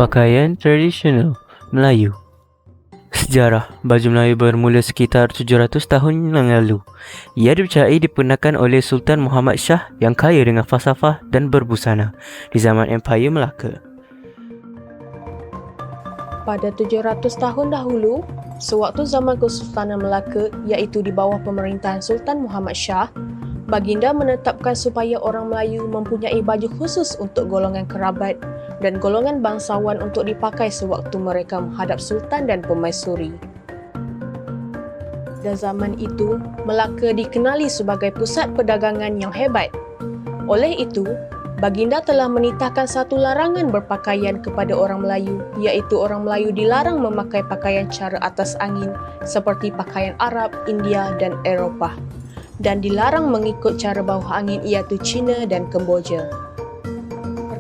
Pakaian tradisional Melayu. Sejarah baju Melayu bermula sekitar 700 tahun yang lalu. Ia dipercayai diperkenalkan oleh Sultan Muhammad Shah yang kaya dengan falsafah dan berbusana di zaman Empayar Melaka. Pada 700 tahun dahulu, sewaktu zaman Kesultanan Melaka iaitu di bawah pemerintahan Sultan Muhammad Shah, baginda menetapkan supaya orang Melayu mempunyai baju khusus untuk golongan kerabat dan golongan bangsawan untuk dipakai sewaktu mereka menghadap Sultan dan Permaisuri. Dan zaman itu, Melaka dikenali sebagai pusat perdagangan yang hebat. Oleh itu, baginda telah menitahkan satu larangan berpakaian kepada orang Melayu, iaitu orang Melayu dilarang memakai pakaian cara atas angin seperti pakaian Arab, India dan Eropah, dan dilarang mengikut cara bawah angin iaitu China dan Kemboja.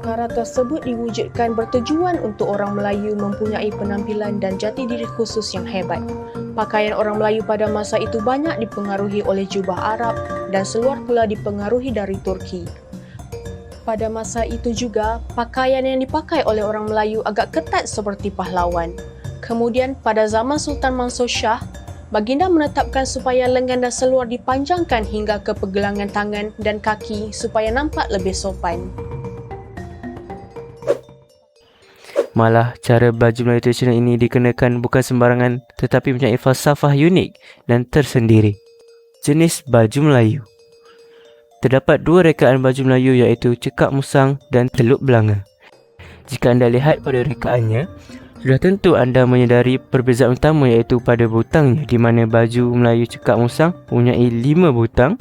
Perkara tersebut diwujudkan bertujuan untuk orang Melayu mempunyai penampilan dan jati diri khusus yang hebat. Pakaian orang Melayu pada masa itu banyak dipengaruhi oleh jubah Arab dan seluar pula dipengaruhi dari Turki. Pada masa itu juga, pakaian yang dipakai oleh orang Melayu agak ketat seperti pahlawan. Kemudian pada zaman Sultan Mansur Shah, baginda menetapkan supaya lengan dan seluar dipanjangkan hingga ke pergelangan tangan dan kaki supaya nampak lebih sopan. Malah, cara baju Melayu tradisional ini dikenakan bukan sembarangan tetapi mempunyai falsafah unik dan tersendiri. Jenis baju Melayu. Terdapat dua rekaan baju Melayu iaitu cekak musang dan teluk belanga. Jika anda lihat pada rekaannya, sudah tentu anda menyedari perbezaan utama iaitu pada butangnya, di mana baju Melayu cekak musang mempunyai 5 butang,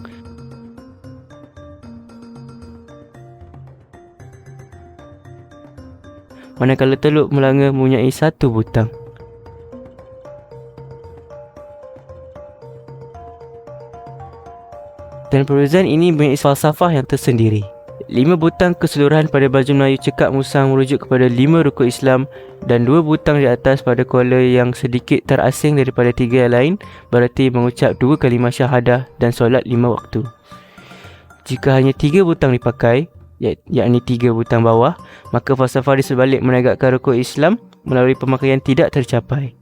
manakala teluk belanga mempunyai 1 butang. Dan perbezaan ini mempunyai falsafah yang tersendiri. 5 butang keseluruhan pada baju Melayu cekak musang merujuk kepada 5 rukun Islam dan 2 butang di atas pada kuala yang sedikit terasing daripada 3 yang lain berarti mengucap 2 kalimah syahadah dan solat 5 waktu. Jika hanya 3 butang dipakai, yakni 3 butang bawah, maka falsafah di sebalik menegakkan rukun Islam melalui pemakaian tidak tercapai.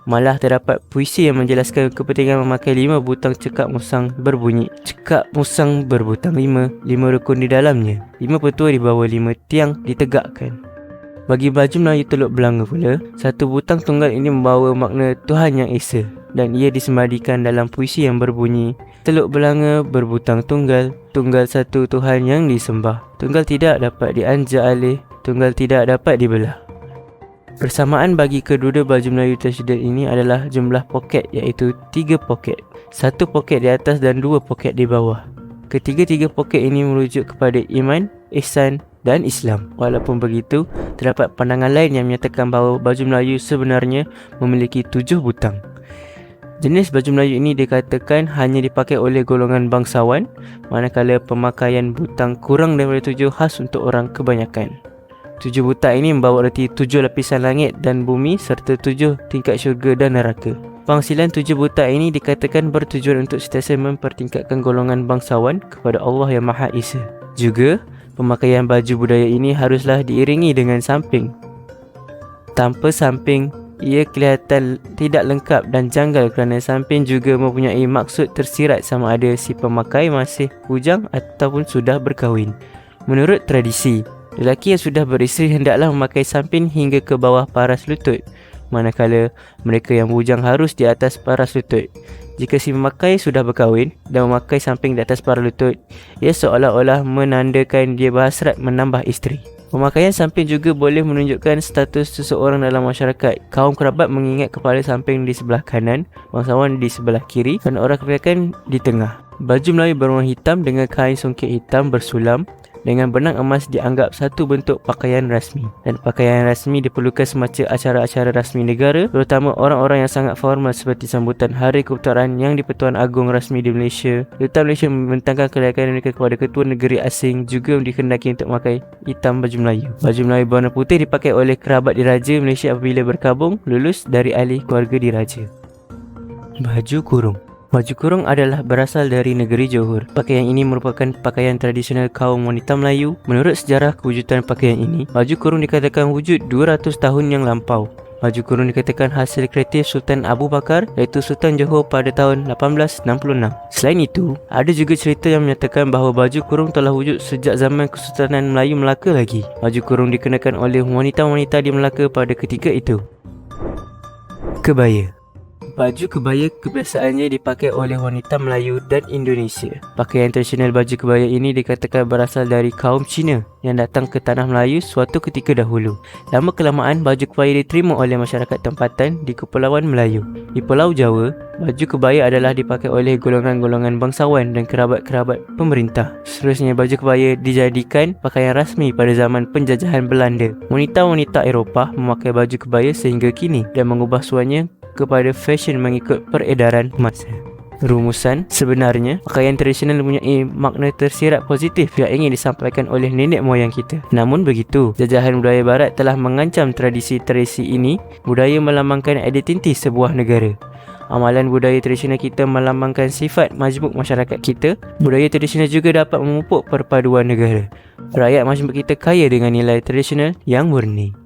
Malah terdapat puisi yang menjelaskan kepentingan memakai 5 butang cekak musang berbunyi, cekak musang berbutang 5 rukun di dalamnya, 5 petua di bawah 5 tiang ditegakkan. Bagi baju Melayu teluk belanga pula, 1 butang tunggal ini membawa makna Tuhan yang Esa dan ia disembadikan dalam puisi yang berbunyi, teluk belanga berbutang tunggal, tunggal satu Tuhan yang disembah, tunggal tidak dapat dianjak alih, tunggal tidak dapat dibelah. Persamaan bagi kedua-dua baju Melayu tradisional ini adalah jumlah poket iaitu 3 poket. 1 poket di atas dan 2 poket di bawah. Ketiga-tiga poket ini merujuk kepada iman, ihsan dan Islam. Walaupun begitu, terdapat pandangan lain yang menyatakan bahawa baju Melayu sebenarnya memiliki 7 butang. Jenis baju Melayu ini dikatakan hanya dipakai oleh golongan bangsawan, manakala pemakaian butang kurang daripada 7 khas untuk orang kebanyakan. 7 butang ini membawa erti 7 lapisan langit dan bumi serta 7 tingkat syurga dan neraka. Pangsilan 7 butang ini dikatakan bertujuan untuk sentiasa mempertingkatkan golongan bangsawan kepada Allah yang Maha Esa. Juga, pemakaian baju budaya ini haruslah diiringi dengan samping. Tanpa samping, ia kelihatan tidak lengkap dan janggal kerana samping juga mempunyai maksud tersirat sama ada si pemakai masih bujang ataupun sudah berkahwin. Menurut tradisi, lelaki yang sudah beristeri hendaklah memakai samping hingga ke bawah paras lutut, manakala mereka yang bujang harus di atas paras lutut. Jika si pemakai sudah berkahwin dan memakai samping di atas paras lutut, ia seolah-olah menandakan dia berhasrat menambah isteri. Pemakaian samping juga boleh menunjukkan status seseorang dalam masyarakat. Kaum kerabat mengingat kepala samping di sebelah kanan, bangsawan di sebelah kiri dan orang kebanyakan di tengah. Baju Melayu berwarna hitam dengan kain songket hitam bersulam dengan benang emas dianggap satu bentuk pakaian rasmi, dan pakaian rasmi diperlukan semasa acara-acara rasmi negara, terutama orang-orang yang sangat formal seperti sambutan Hari Kebetulan yang di-Pertuan Agong rasmi di Malaysia. Duta Malaysia membentangkan kelayakan mereka kepada ketua negeri asing juga dikendaki untuk memakai hitam baju Melayu. Baju Melayu berwarna putih dipakai oleh kerabat diraja Malaysia apabila berkabung lulus dari ahli keluarga diraja. Baju kurung. Baju kurung adalah berasal dari negeri Johor. Pakaian ini merupakan pakaian tradisional kaum wanita Melayu. Menurut sejarah kewujudan pakaian ini, baju kurung dikatakan wujud 200 tahun yang lampau. Baju kurung dikatakan hasil kreatif Sultan Abu Bakar, iaitu Sultan Johor pada tahun 1866. Selain itu, ada juga cerita yang menyatakan bahawa baju kurung telah wujud sejak zaman Kesultanan Melayu Melaka lagi. Baju kurung dikenakan oleh wanita-wanita di Melaka pada ketika itu. Kebaya. Baju kebaya kebiasaannya dipakai oleh wanita Melayu dan Indonesia. Pakaian tradisional baju kebaya ini dikatakan berasal dari kaum Cina yang datang ke tanah Melayu suatu ketika dahulu. Lama kelamaan, baju kebaya diterima oleh masyarakat tempatan di Kepulauan Melayu. Di Pulau Jawa, baju kebaya adalah dipakai oleh golongan-golongan bangsawan dan kerabat-kerabat pemerintah. Seterusnya, baju kebaya dijadikan pakaian rasmi pada zaman penjajahan Belanda. Wanita-wanita Eropah memakai baju kebaya sehingga kini dan mengubah suaranya kepada fashion mengikut peredaran masa. Rumusan, sebenarnya pakaian tradisional mempunyai makna tersirat positif yang ingin disampaikan oleh nenek moyang kita. Namun begitu, jajahan budaya barat telah mengancam tradisi-tradisi ini. Budaya melambangkan identiti sebuah negara. Amalan budaya tradisional kita melambangkan sifat majmuk masyarakat kita. Budaya tradisional juga dapat memupuk perpaduan negara. Rakyat majmuk kita kaya dengan nilai tradisional yang murni.